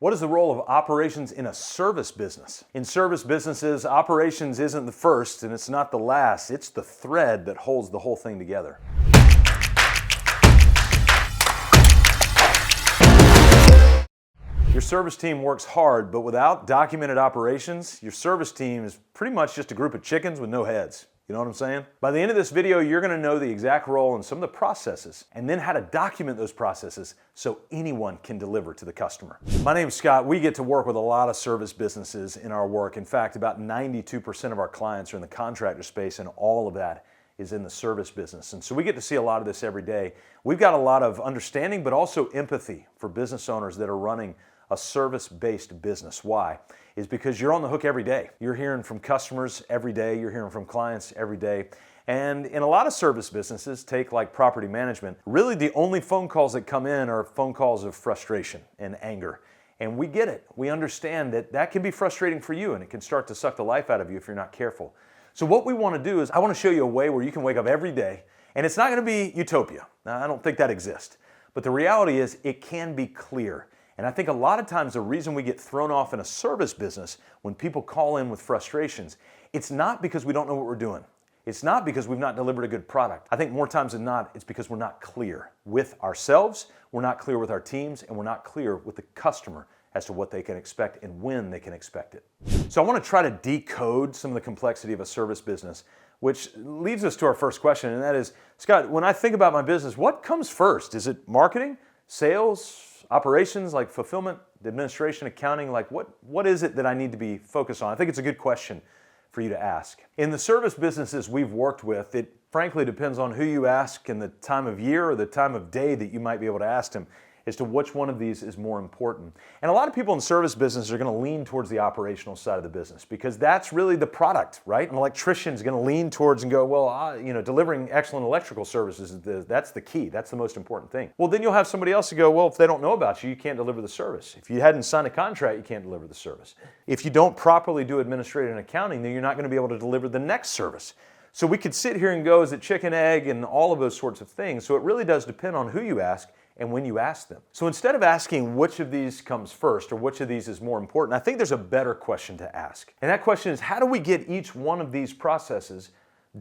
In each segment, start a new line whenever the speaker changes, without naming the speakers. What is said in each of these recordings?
What is the role of operations in a service business? In service businesses, operations isn't the first and it's not the last. It's the thread that holds the whole thing together. Your service team works hard, but without documented operations, your service team is pretty much just a group of chickens with no heads. You know what I'm saying? By the end of this video, you're going to know the exact role in some of the processes and then how to document those processes so anyone can deliver to the customer. My name's Scott. We get to work with a lot of service businesses in our work. In fact, about 92% of our clients are in the contractor space, and all of that is in the service business. And so we get to see a lot of this every day. We've got a lot of understanding, but also empathy for business owners that are running a service-based business. Why? Is because you're on the hook every day. You're hearing from customers every day, you're hearing from clients every day. And in a lot of service businesses, take like property management, really the only phone calls that come in are phone calls of frustration and anger. And we get it. We understand that that can be frustrating for you and it can start to suck the life out of you if you're not careful. So what we want to do is I want to show you a way where you can wake up every day, and it's not going to be utopia. Now, I don't think that exists. But the reality is it can be clear. And I think a lot of times the reason we get thrown off in a service business when people call in with frustrations, it's not because we don't know what we're doing. It's not because we've not delivered a good product. I think more times than not, it's because we're not clear with ourselves, we're not clear with our teams, and we're not clear with the customer as to what they can expect and when they can expect it. So I want to try to decode some of the complexity of a service business, which leads us to our first question, and that is, Scott, when I think about my business, what comes first? Is it marketing, sales, operations, like fulfillment, administration, accounting? Like what is it that I need to be focused on? I think it's a good question for you to ask. In the service businesses we've worked with, it frankly depends on who you ask and the time of year or the time of day that you might be able to ask them as to which one of these is more important. And a lot of people in service business are going to lean towards the operational side of the business because that's really the product, right? An electrician is going to lean towards and go, well, delivering excellent electrical services, that's the key. That's the most important thing. Well, then you'll have somebody else to go, well, if they don't know about you, you can't deliver the service. If you hadn't signed a contract, you can't deliver the service. If you don't properly do administrative and accounting, then you're not going to be able to deliver the next service. So we could sit here and go, is it chicken, egg, and all of those sorts of things. So it really does depend on who you ask and when you ask them. So instead of asking which of these comes first or which of these is more important, I think there's a better question to ask. And that question is, how do we get each one of these processes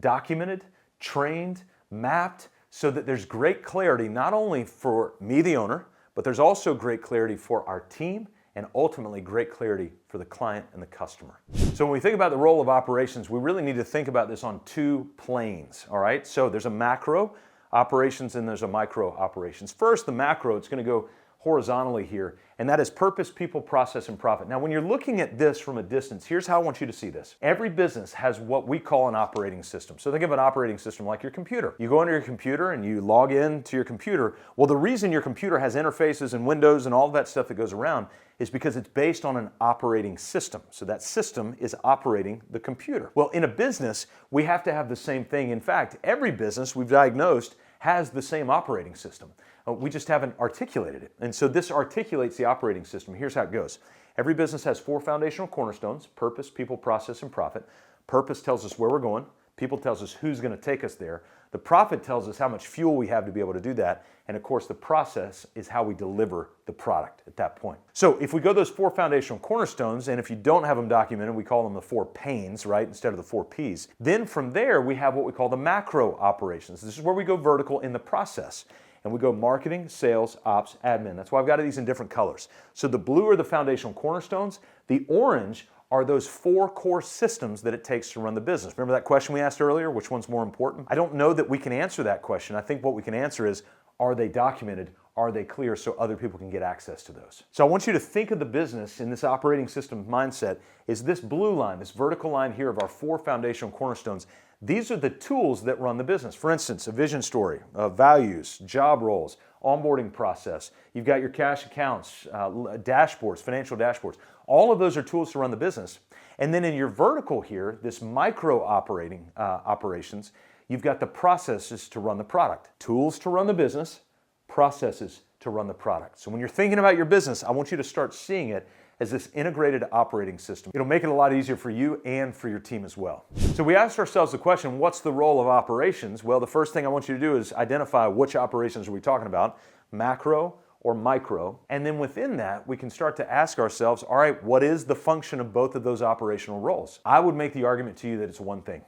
documented, trained, mapped, so that there's great clarity not only for me, the owner, but there's also great clarity for our team and ultimately great clarity for the client and the customer. So when we think about the role of operations, we really need to think about this on two planes, all right? So there's a macro operations and there's a micro operations. First, the macro, it's going to go horizontally here, and that is purpose, people, process, and profit. Now, when you're looking at this from a distance, here's how I want you to see this. Every business has what we call an operating system. So think of an operating system like your computer. You go into your computer and you log in to your computer. Well, the reason your computer has interfaces and windows and all that stuff that goes around is because it's based on an operating system. So that system is operating the computer. Well, in a business, we have to have the same thing. In fact, every business we've diagnosed has the same operating system. We just haven't articulated it. And so this articulates the operating system. Here's how it goes. Every business has four foundational cornerstones: purpose, people, process, and profit. Purpose tells us where we're going. People tells us who's going to take us there. The profit tells us how much fuel we have to be able to do that. And of course, the process is how we deliver the product at that point. So if we go those four foundational cornerstones, and if you don't have them documented, we call them the four pains, right, instead of the four Ps. Then from there, we have what we call the macro operations. This is where we go vertical in the process. And we go marketing, sales, ops, admin. That's why I've got these in different colors. So the blue are the foundational cornerstones. The orange are those four core systems that it takes to run the business. Remember that question we asked earlier? Which one's more important? I don't know that we can answer that question. I think what we can answer is, are they documented? Are they clear so other people can get access to those? So I want you to think of the business in this operating system mindset is this blue line, this vertical line here of our four foundational cornerstones. These are the tools that run the business. For instance, a vision story, values, job roles, onboarding process. You've got your cash accounts, dashboards, financial dashboards. All of those are tools to run the business. And then in your vertical here, this micro operations, you've got the processes to run the product. Tools to run the business, processes to run the product. So when you're thinking about your business, I want you to start seeing it as this integrated operating system. It'll make it a lot easier for you and for your team as well. So we asked ourselves the question, what's the role of operations? Well, the first thing I want you to do is identify which operations are we talking about, macro or micro. And then within that, we can start to ask ourselves, all right, what is the function of both of those operational roles? I would make the argument to you that it's one thing,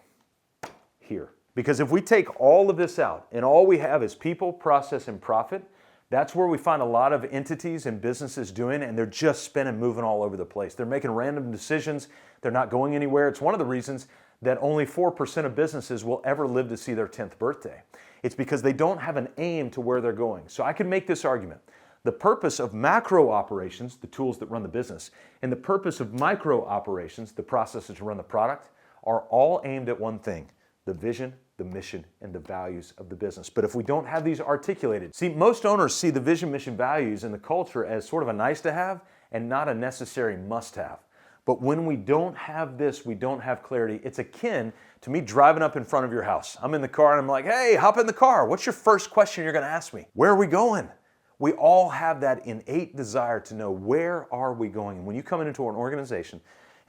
here. Because if we take all of this out and all we have is people, process, and profit, that's where we find a lot of entities and businesses doing, and they're just spinning, moving all over the place. They're making random decisions. They're not going anywhere. It's one of the reasons that only 4% of businesses will ever live to see their 10th birthday. It's because they don't have an aim to where they're going. So I can make this argument. The purpose of macro operations, the tools that run the business, and the purpose of micro operations, the processes to run the product, are all aimed at one thing: the vision, the mission, and the values of the business. But if we don't have these articulated, see, most owners see the vision, mission, values, and the culture as sort of a nice to have and not a necessary must have. But when we don't have this, we don't have clarity. It's akin to me driving up in front of your house. I'm in the car and I'm like, hey, hop in the car. What's your first question you're gonna ask me? Where are we going? We all have that innate desire to know, where are we going? And when you come into an organization,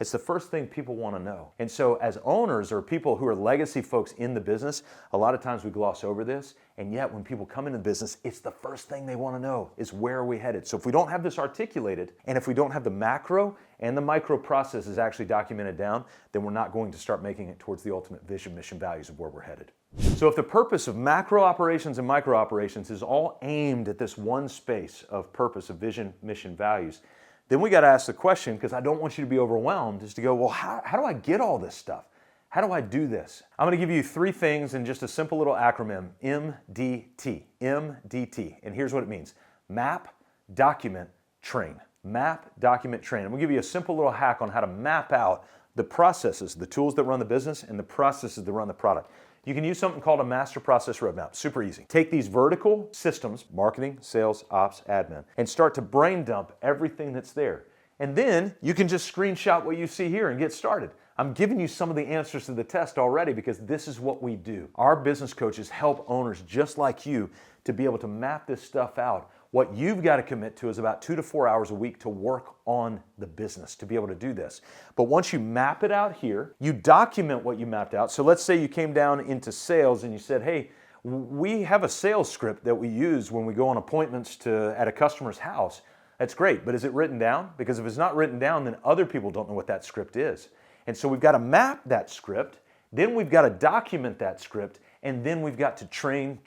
it's the first thing people want to know. And so as owners or people who are legacy folks in the business, a lot of times we gloss over this, and yet when people come into the business, it's the first thing they want to know is, where are we headed? So if we don't have this articulated, and if we don't have the macro and the micro processes actually documented down, then we're not going to start making it towards the ultimate vision, mission, values of where we're headed. So if the purpose of macro operations and micro operations is all aimed at this one space of purpose of vision, mission, values, then we got to ask the question, because I don't want you to be overwhelmed, is to go, well, how do I get all this stuff? How do I do this? I'm going to give you 3 things in just a simple little acronym, MDT. MDT. And here's what it means: map, document, train. Map, document, train. I'm going to give you a simple little hack on how to map out the processes, the tools that run the business, and the processes that run the product. You can use something called a master process roadmap. Super easy. Take these vertical systems, marketing, sales, ops, admin, and start to brain dump everything that's there. And then you can just screenshot what you see here and get started. I'm giving you some of the answers to the test already, because this is what we do. Our business coaches help owners just like you to be able to map this stuff out. What you've got to commit to is about 2 to 4 hours a week to work on the business to be able to do this. But once you map it out here, you document what you mapped out. So let's say you came down into sales and you said, hey, we have a sales script that we use when we go on appointments at a customer's house. That's great, but is it written down? Because if it's not written down, then other people don't know what that script is. And so we've got to map that script, then we've got to document that script, and then we've got to train.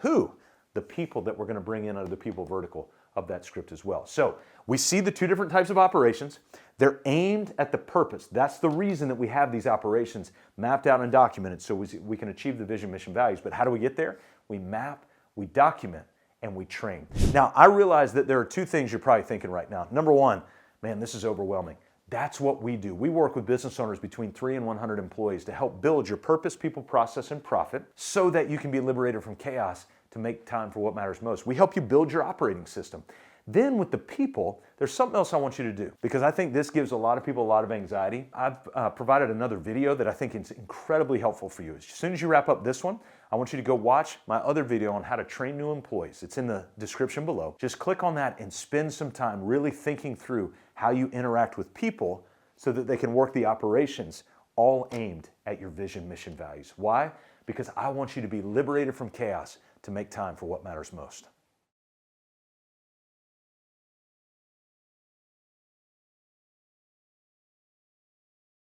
Who? The people that we're going to bring in under the people vertical of that script as well. So we see the 2 different types of operations. They're aimed at the purpose. That's the reason that we have these operations mapped out and documented, so we can achieve the vision, mission, values. But how do we get there? We map, we document, and we train. Now, I realize that there are 2 things you're probably thinking right now. Number 1, man, this is overwhelming. That's what we do. We work with business owners between 3 and 100 employees to help build your purpose, people, process, and profit so that you can be liberated from chaos to make time for what matters most. We help you build your operating system. Then with the people, there's something else I want you to do, because I think this gives a lot of people a lot of anxiety. I've provided another video that I think is incredibly helpful for you. As soon as you wrap up this one, I want you to go watch my other video on how to train new employees. It's in the description below. Just click on that and spend some time really thinking through how you interact with people so that they can work the operations, all aimed at your vision, mission, values. Why? Because I want you to be liberated from chaos to make time for what matters most.